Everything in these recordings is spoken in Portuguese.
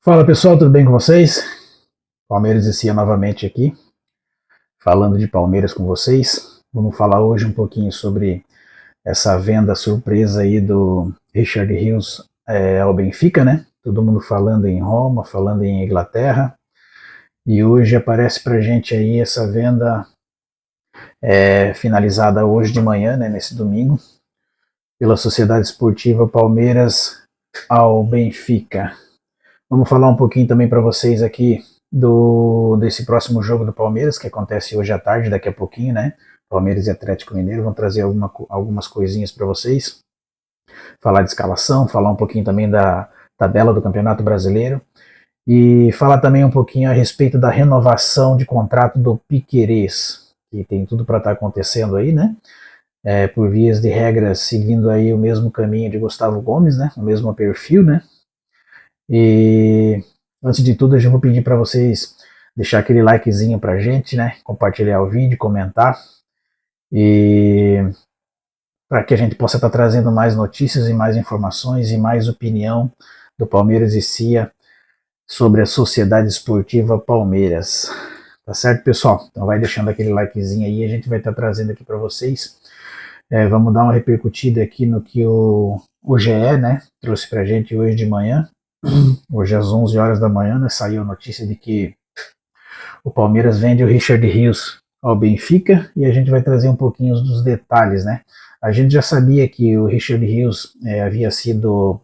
Fala pessoal, tudo bem com vocês? Palmeiras e Cia novamente aqui, falando de Palmeiras com vocês. Vamos falar hoje um pouquinho sobre essa venda surpresa aí do Richard Rios ao Benfica, né? Todo mundo falando em Roma, falando em Inglaterra. E hoje aparece pra gente aí essa venda finalizada hoje de manhã, né, nesse domingo, pela Sociedade Esportiva Palmeiras ao Benfica. Vamos falar um pouquinho também para vocês aqui desse próximo jogo do Palmeiras, que acontece hoje à tarde, daqui a pouquinho, né? Palmeiras e Atlético Mineiro, vão trazer algumas coisinhas para vocês. Falar de escalação, falar um pouquinho também da tabela do Campeonato Brasileiro e falar também um pouquinho a respeito da renovação de contrato do Piquerez, que tem tudo para estar acontecendo aí, né? Por vias de regras, seguindo aí o mesmo caminho de Gustavo Gomes, né? O mesmo perfil, né? E antes de tudo, eu já vou pedir para vocês deixar aquele likezinho pra gente, né? Compartilhar o vídeo, comentar e para que a gente possa estar trazendo mais notícias e mais informações e mais opinião do Palmeiras e Cia sobre a Sociedade Esportiva Palmeiras. Tá certo, pessoal? Então vai deixando aquele likezinho aí, a gente vai estar trazendo aqui para vocês. Vamos dar uma repercutida aqui no que o GE, né, trouxe pra gente hoje de manhã. Hoje às 11 horas da manhã, né, saiu a notícia de que o Palmeiras vende o Richard Rios ao Benfica e a gente vai trazer um pouquinho dos detalhes, né? A gente já sabia que o Richard Rios havia sido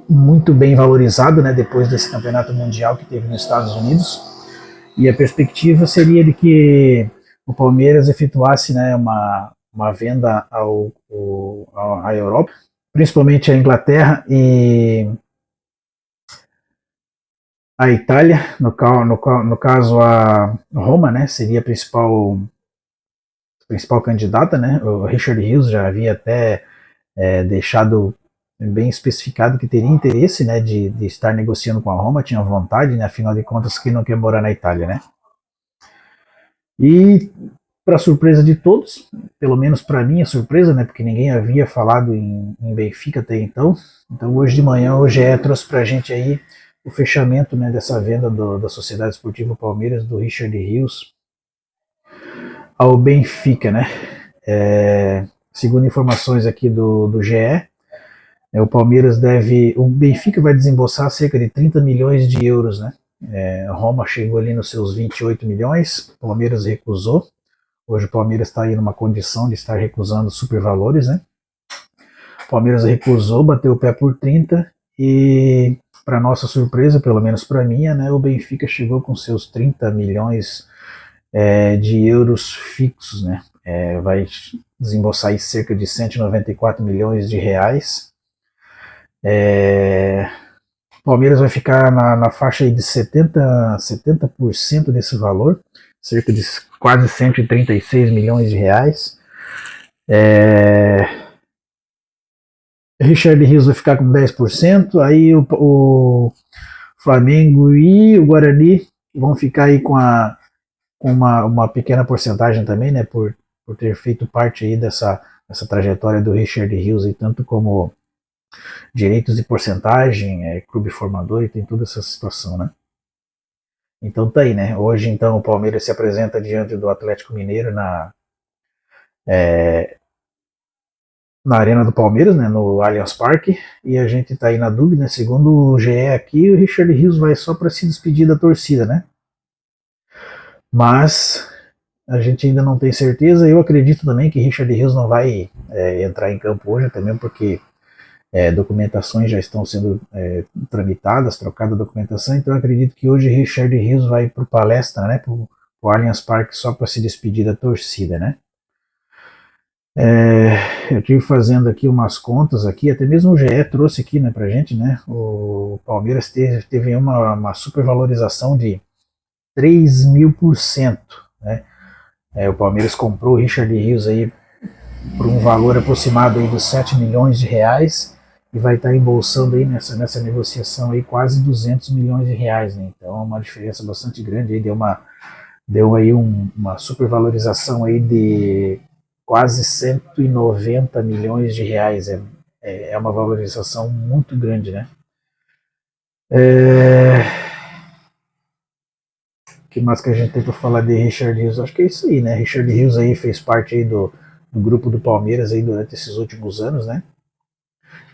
muito bem valorizado, né, depois desse campeonato mundial que teve nos Estados Unidos, e a perspectiva seria de que o Palmeiras efetuasse, né, uma venda à Europa, principalmente a Inglaterra e a Itália, no caso a Roma, né, seria a principal candidata, né. O Richard Rios já havia até deixado bem especificado que teria interesse, né, de estar negociando com a Roma, tinha vontade, né, afinal de contas, quem não quer morar na Itália, né. E para surpresa de todos, pelo menos para mim é surpresa, né, porque ninguém havia falado em Benfica até então. Então hoje de manhã o GE trouxe para a gente aí o fechamento, né, dessa venda da Sociedade Esportiva Palmeiras do Richard Rios ao Benfica, né. Segundo informações aqui do GE, o Benfica vai desembolsar cerca de 30 milhões de euros, né. Roma chegou ali nos seus 28 milhões, o Palmeiras recusou. Hoje o Palmeiras está aí numa condição de estar recusando supervalores, né? O Palmeiras recusou, bateu o pé por 30 e, para nossa surpresa, pelo menos para mim, né, o Benfica chegou com seus 30 milhões de euros fixos, né? Vai desembolsar aí cerca de 194 milhões de reais. O Palmeiras vai ficar na faixa aí de 70% desse valor, cerca de quase 136 milhões de reais. Richard Rios vai ficar com 10%, aí o Flamengo e o Guarani vão ficar aí com uma pequena porcentagem também, né, por ter feito parte aí dessa trajetória do Richard Rios, e tanto como direitos de porcentagem, clube formador, e tem toda essa situação, né. Então tá aí, né? Hoje então o Palmeiras se apresenta diante do Atlético Mineiro na Arena do Palmeiras, né, no Allianz Parque, e a gente tá aí na dúvida, segundo o GE aqui, o Richard Rios vai só para se despedir da torcida, né? Mas a gente ainda não tem certeza. Eu acredito também que Richard Rios não vai entrar em campo hoje, até mesmo porque documentações já estão sendo tramitadas, trocada a documentação, então eu acredito que hoje Richard Rios vai para palestra, né, para o Allianz Parque, só para se despedir da torcida, né. Eu estive fazendo aqui umas contas aqui, até mesmo o GE trouxe aqui, né, pra gente, né, o Palmeiras teve uma supervalorização de 3.000%, né. O Palmeiras comprou o Richard Rios aí por um valor aproximado aí dos 7 milhões de reais e vai estar embolsando aí nessa negociação aí quase 200 milhões de reais, né. Então é uma diferença bastante grande, aí deu aí uma supervalorização aí de quase 190 milhões de reais. é uma valorização muito grande, né? O que mais que a gente tem para falar de Richard Rios? Acho que é isso aí, né? Richard Rios aí fez parte aí do grupo do Palmeiras aí durante esses últimos anos, né?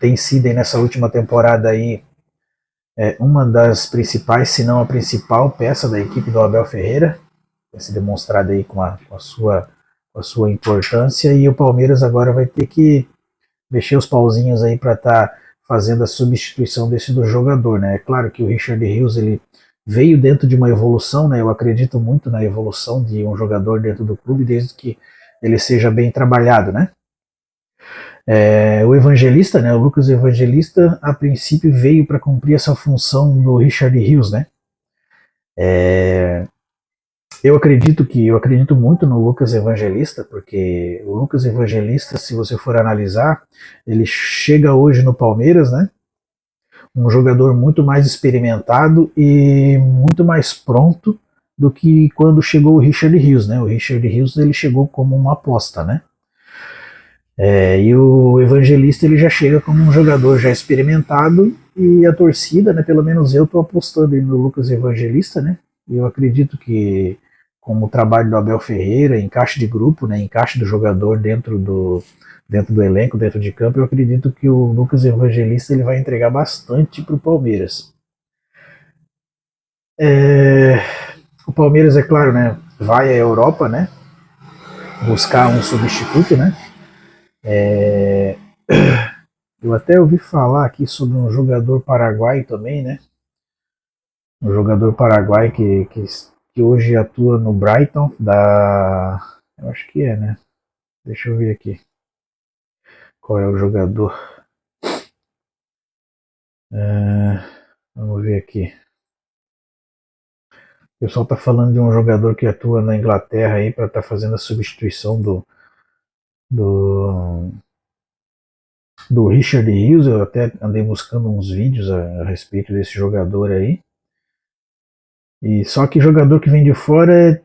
Tem sido aí nessa última temporada aí uma das principais, se não a principal peça da equipe do Abel Ferreira, tem se demonstrado aí com a sua importância, e o Palmeiras agora vai ter que mexer os pauzinhos aí para estar fazendo a substituição desse do jogador, né? É claro que o Richard Rios ele veio dentro de uma evolução, né? Eu acredito muito na evolução de um jogador dentro do clube, desde que ele seja bem trabalhado, né? O Evangelista, né? O Lucas Evangelista, a princípio veio para cumprir essa função do Richard Rios, né? Eu acredito muito no Lucas Evangelista, porque o Lucas Evangelista, se você for analisar, ele chega hoje no Palmeiras, né? Um jogador muito mais experimentado e muito mais pronto do que quando chegou o Richard Rios, né? O Richard Rios ele chegou como uma aposta, né? E o Evangelista ele já chega como um jogador já experimentado, e a torcida, né? Pelo menos eu estou apostando no Lucas Evangelista, né? E eu acredito que como o trabalho do Abel Ferreira, encaixe de grupo, né? Encaixe do jogador dentro do elenco, dentro de campo, eu acredito que o Lucas Evangelista ele vai entregar bastante para o Palmeiras. O Palmeiras, é claro, né, vai à Europa, né, buscar um substituto, né. Eu até ouvi falar aqui sobre um jogador paraguaio também, né, um jogador paraguaio que hoje atua no Brighton, eu acho que né, deixa eu ver aqui qual é o jogador. Vamos ver aqui. O pessoal está falando de um jogador que atua na Inglaterra aí para estar fazendo a substituição do, do Richard Hughes. Eu até andei buscando uns vídeos a respeito desse jogador aí. E só que jogador que vem de fora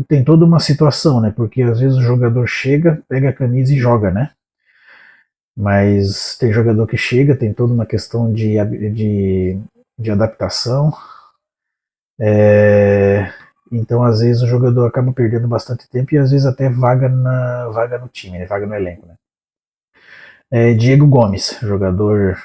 tem toda uma situação, né? Porque às vezes o jogador chega, pega a camisa e joga, né? Mas tem jogador que chega, tem toda uma questão de adaptação. Então, às vezes, o jogador acaba perdendo bastante tempo e às vezes até vaga no time, né? Vaga no elenco, né? Diego Gomes, um jogador,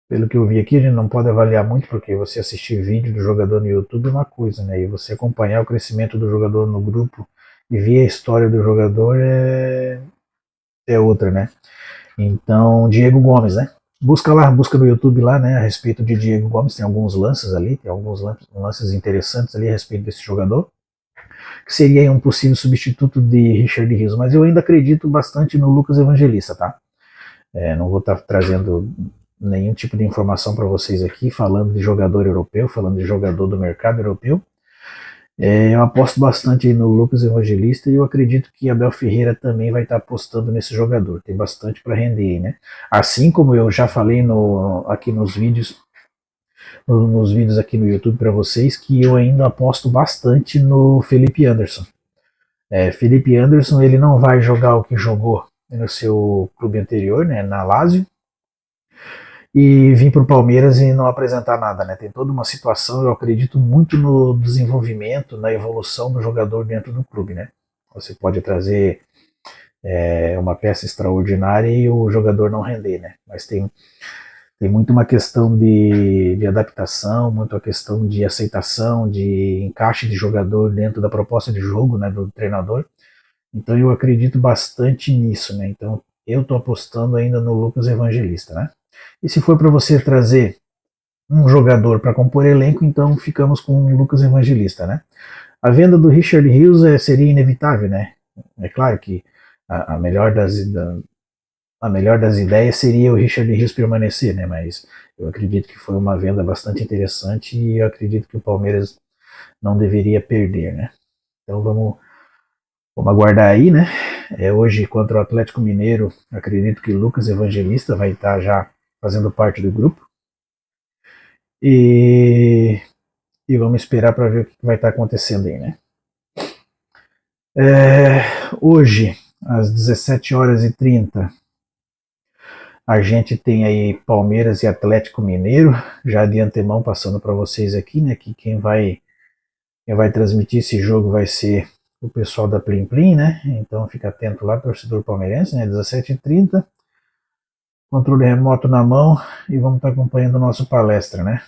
pelo que eu vi aqui, a gente não pode avaliar muito, porque você assistir vídeo do jogador no YouTube é uma coisa, né? E você acompanhar o crescimento do jogador no grupo e ver a história do jogador é outra, né? Então, Diego Gomes, né? Busca no YouTube lá, né, a respeito de Diego Gomes, tem alguns lances ali, tem alguns lances interessantes ali a respeito desse jogador, que seria um possível substituto de Richard Rios, mas eu ainda acredito bastante no Lucas Evangelista, tá? Não vou estar trazendo nenhum tipo de informação para vocês aqui, falando de jogador europeu, falando de jogador do mercado europeu. Eu aposto bastante no Lucas Evangelista e eu acredito que Abel Ferreira também vai estar apostando nesse jogador. Tem bastante para render, né? Assim como eu já falei aqui nos vídeos aqui no YouTube para vocês, que eu ainda aposto bastante no Felipe Anderson. Felipe Anderson ele não vai jogar o que jogou no seu clube anterior, né, na Lazio, e vir para o Palmeiras e não apresentar nada, né? Tem toda uma situação, eu acredito muito no desenvolvimento, na evolução do jogador dentro do clube, né? Você pode trazer uma peça extraordinária e o jogador não render, né? Mas tem muito uma questão de adaptação, muito a questão de aceitação, de encaixe de jogador dentro da proposta de jogo, né, do treinador. Então eu acredito bastante nisso, né? Então eu estou apostando ainda no Lucas Evangelista, né? E se for para você trazer um jogador para compor elenco, então ficamos com o Lucas Evangelista, né? A venda do Richard Rios seria inevitável, né? É claro que a melhor das ideias seria o Richard Rios permanecer, né? Mas eu acredito que foi uma venda bastante interessante e eu acredito que o Palmeiras não deveria perder, né? Então vamos aguardar aí, né? Hoje contra o Atlético Mineiro, acredito que o Lucas Evangelista vai estar já fazendo parte do grupo. E vamos esperar para ver o que vai estar acontecendo aí, né? Hoje, às 17h30, a gente tem aí Palmeiras e Atlético Mineiro, já de antemão passando para vocês aqui, né, que quem vai transmitir esse jogo vai ser o pessoal da Plim Plim, né, então fica atento lá, torcedor palmeirense, né, 17h30, controle remoto na mão e vamos estar acompanhando o nosso palestra, né.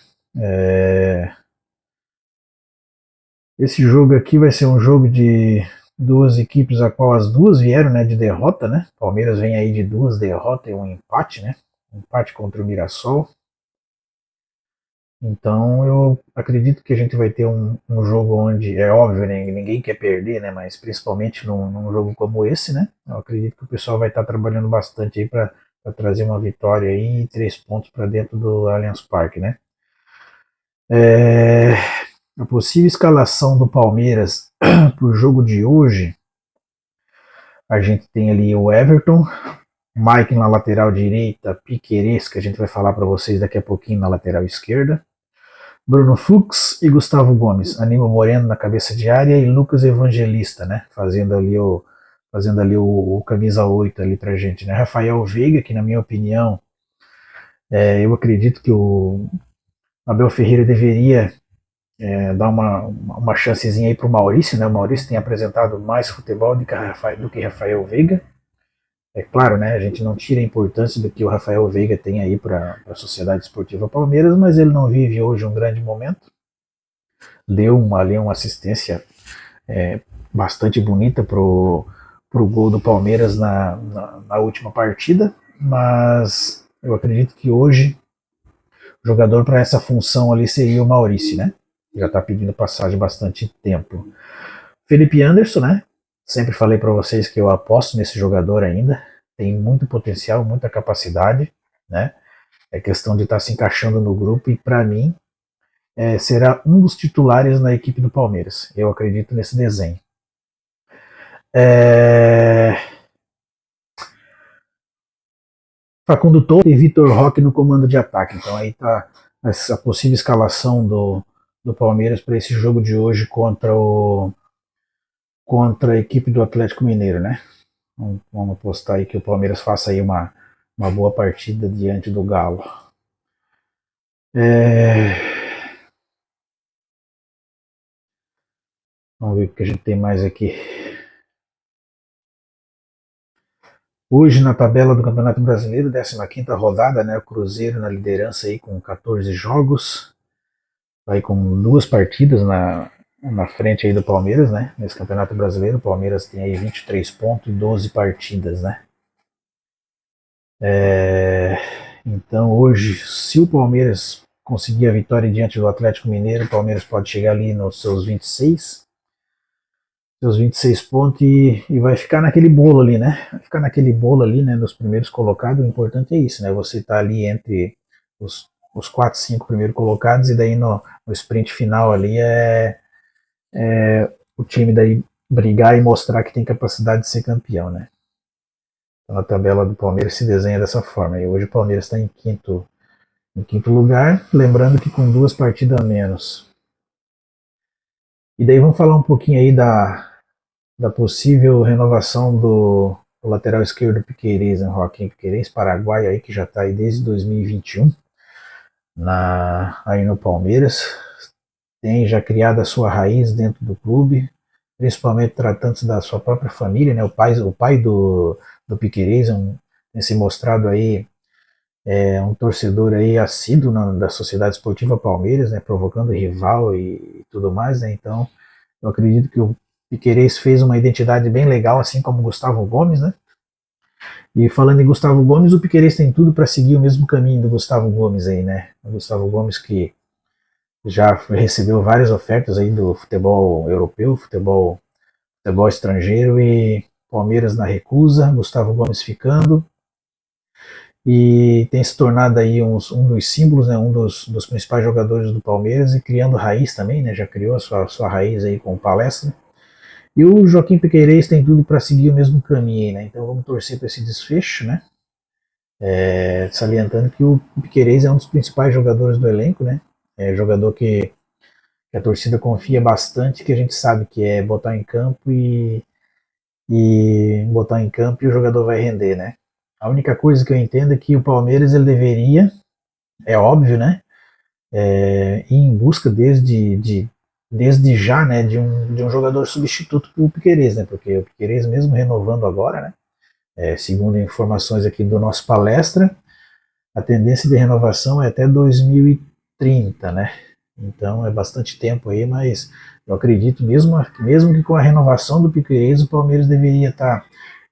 Esse jogo aqui vai ser um jogo de duas equipes a qual as duas vieram, né, de derrota, né? Palmeiras vem aí de duas derrotas e um empate, né? Um empate contra o Mirassol. Então eu acredito que a gente vai ter um jogo onde, é óbvio, né, ninguém quer perder, né? Mas principalmente num jogo como esse, né? Eu acredito que o pessoal vai estar trabalhando bastante aí para trazer uma vitória aí e 3 pontos para dentro do Allianz Parque, né? A possível escalação do Palmeiras para o jogo de hoje, a gente tem ali o Everton, Mike na lateral direita, Piquerez, que a gente vai falar para vocês daqui a pouquinho, na lateral esquerda, Bruno Fux e Gustavo Gomes, Aníbal Moreno na cabeça de área e Lucas Evangelista, né, fazendo ali o camisa 8 ali pra gente, né, Rafael Veiga, que na minha opinião, eu acredito que o Abel Ferreira deveria dar uma chancezinha aí pro Maurício, né? O Maurício tem apresentado mais futebol do que Rafael Veiga. É claro, né? A gente não tira a importância do que o Rafael Veiga tem aí para a Sociedade Esportiva Palmeiras, mas ele não vive hoje um grande momento. Deu ali uma assistência bastante bonita pro gol do Palmeiras na última partida, mas eu acredito que hoje o jogador para essa função ali seria o Maurício, né? Já está pedindo passagem há bastante tempo. Felipe Anderson, né? Sempre falei para vocês que eu aposto nesse jogador ainda. Tem muito potencial, muita capacidade, né? É questão de estar se encaixando no grupo e, para mim, será um dos titulares na equipe do Palmeiras. Eu acredito nesse desenho. Facundo Torres e Vitor Roque no comando de ataque. Então aí está essa possível escalação do Palmeiras para esse jogo de hoje contra a equipe do Atlético Mineiro, né? Vamos apostar aí que o Palmeiras faça aí uma boa partida diante do Galo. Vamos ver o que a gente tem mais aqui. Hoje na tabela do Campeonato Brasileiro, 15ª rodada, né? O Cruzeiro na liderança aí com 14 jogos. Vai com 2 partidas na frente aí do Palmeiras, né? Nesse Campeonato Brasileiro, o Palmeiras tem aí 23 pontos e 12 partidas, né? Então hoje, se o Palmeiras conseguir a vitória diante do Atlético Mineiro, o Palmeiras pode chegar ali nos seus 26 pontos e vai ficar naquele bolo ali, né? Vai ficar naquele bolo ali, né? Nos primeiros colocados. O importante é isso, né? Você tá ali entre os 4, 5 primeiros colocados e daí no sprint final ali o time daí brigar e mostrar que tem capacidade de ser campeão, né? Então a tabela do Palmeiras se desenha dessa forma. E hoje o Palmeiras está em quinto lugar, lembrando que com 2 partidas a menos. E daí vamos falar um pouquinho aí da possível renovação do lateral esquerdo Piquerez, né? Joaquim Piquerez, paraguaio aí, que já está aí desde 2021 aí no Palmeiras. Tem já criado a sua raiz dentro do clube, principalmente tratando-se da sua própria família, né? O pai do Piquerez tem se mostrado aí um torcedor aí assíduo da Sociedade Esportiva Palmeiras, né? Provocando rival e tudo mais, né? Então eu acredito que o Piquerez fez uma identidade bem legal, assim como o Gustavo Gomes, né? E falando em Gustavo Gomes, o Piquerez tem tudo para seguir o mesmo caminho do Gustavo Gomes aí, né? O Gustavo Gomes que já recebeu várias ofertas aí do futebol europeu, futebol estrangeiro, e Palmeiras na recusa, Gustavo Gomes ficando, e tem se tornado aí um dos símbolos, né, um dos principais jogadores do Palmeiras, e criando raiz também, né, já criou a sua raiz aí com palestra. E o Joaquim Piquerez tem tudo para seguir o mesmo caminho, né, então vamos torcer para esse desfecho, né, salientando que o Piquerez é um dos principais jogadores do elenco, né, jogador que a torcida confia bastante, que a gente sabe que é botar em campo e e botar em campo e o jogador vai render, né? A única coisa que eu entendo é que o Palmeiras ele deveria, é óbvio, né? Ir em busca desde já, né, de um jogador substituto para o Piquerez, né? Porque o Piquerez mesmo renovando agora, né? Segundo informações aqui do nosso palestra, a tendência de renovação é até 2030, né? Então é bastante tempo aí, mas eu acredito mesmo que com a renovação do Piquerez, o Palmeiras deveria estar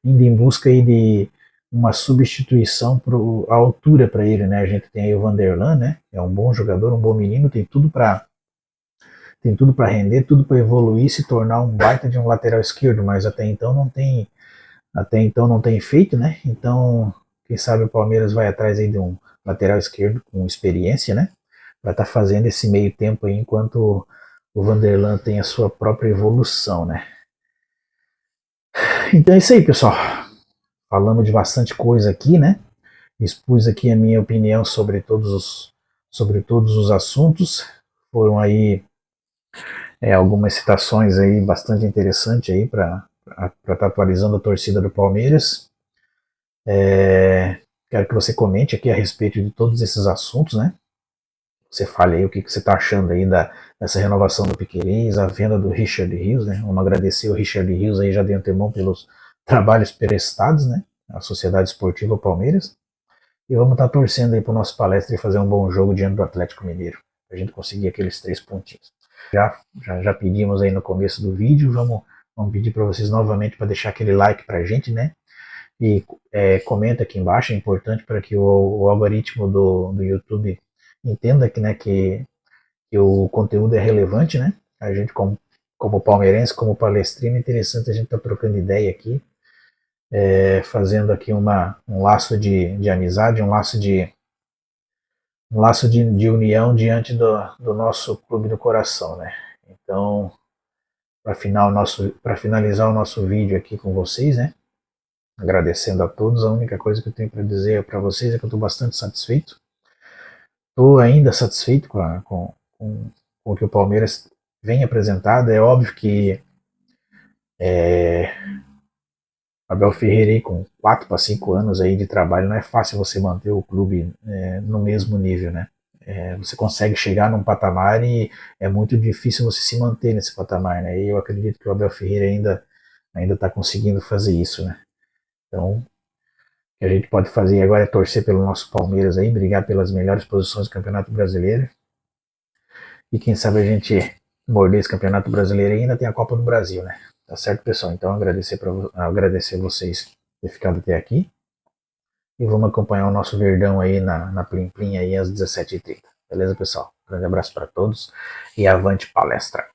indo em busca aí de uma substituição à altura para ele, né? A gente tem aí o Vanderlan, né? É um bom jogador, um bom menino, tem tudo para render, tudo para evoluir, se tornar um baita de um lateral esquerdo, mas até então não tem feito, né? Então, quem sabe o Palmeiras vai atrás aí de um lateral esquerdo com experiência, né? Para estar fazendo esse meio tempo aí enquanto o Vanderlan tem a sua própria evolução, né? Então é isso aí, pessoal. Falamos de bastante coisa aqui, né? Expus aqui a minha opinião sobre todos os assuntos. Foram aí algumas citações aí bastante interessantes aí para estar atualizando a torcida do Palmeiras. Quero que você comente aqui a respeito de todos esses assuntos, né? Você fale aí o que você está achando aí dessa renovação do Piquerez, a venda do Richard Rios, né? Vamos agradecer o Richard Rios aí já de antemão pelos trabalhos prestados, né? A Sociedade Esportiva Palmeiras. E vamos estar torcendo aí para o nosso palestra e fazer um bom jogo diante do Atlético Mineiro, para a gente conseguir aqueles 3 pontinhos. Já pedimos aí no começo do vídeo, vamos pedir para vocês novamente para deixar aquele like para a gente, né? E comenta aqui embaixo, é importante para que o algoritmo do YouTube entenda que, né, que o conteúdo é relevante, né? A gente, como palmeirense, como palestrino, é interessante a gente estar trocando ideia aqui, fazendo aqui um laço de amizade, um laço de união diante do nosso clube do coração, né? Então, para finalizar o nosso vídeo aqui com vocês, né? Agradecendo a todos, a única coisa que eu tenho para dizer para vocês é que eu estou bastante satisfeito. Estou ainda satisfeito com o que o Palmeiras vem apresentado. É óbvio que Abel Ferreira aí, com 4 para 5 anos aí de trabalho, não é fácil você manter o clube no mesmo nível, né? Você consegue chegar num patamar e é muito difícil você se manter nesse patamar, né? E eu acredito que o Abel Ferreira ainda está conseguindo fazer isso, né? Então, o que a gente pode fazer agora é torcer pelo nosso Palmeiras aí, brigar pelas melhores posições do Campeonato Brasileiro. E quem sabe a gente morder esse Campeonato Brasileiro e ainda tem a Copa do Brasil, né? Tá certo, pessoal? Então agradecer vocês por ter ficado até aqui. E vamos acompanhar o nosso Verdão aí na Plim Plim aí às 17h30. Beleza, pessoal? Grande abraço para todos e avante palestra!